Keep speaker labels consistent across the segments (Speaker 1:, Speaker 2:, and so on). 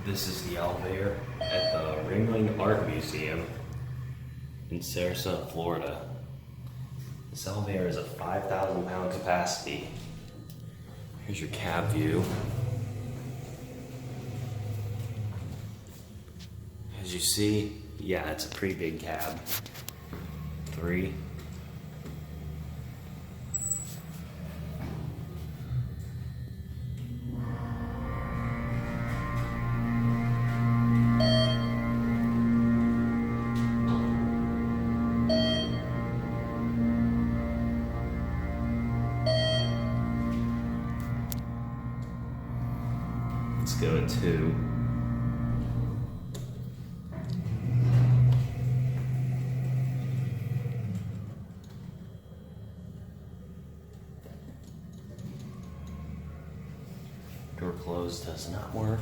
Speaker 1: This is the elevator at the Ringling Art Museum in Sarasota, Florida. This elevator is a 5,000 pound capacity. Here's your cab view. As you see, yeah, it's a pretty big cab. 3. Let's go at 2. Door closed does not work.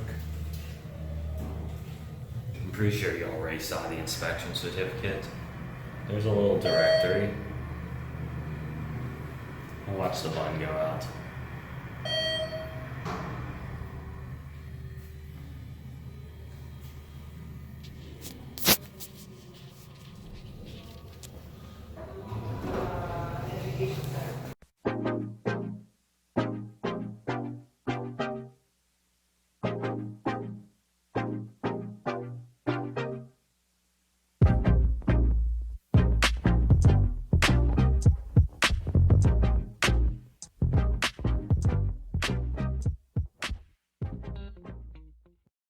Speaker 1: I'm pretty sure you already saw the inspection certificate. There's a little directory. I'll watch the button go out.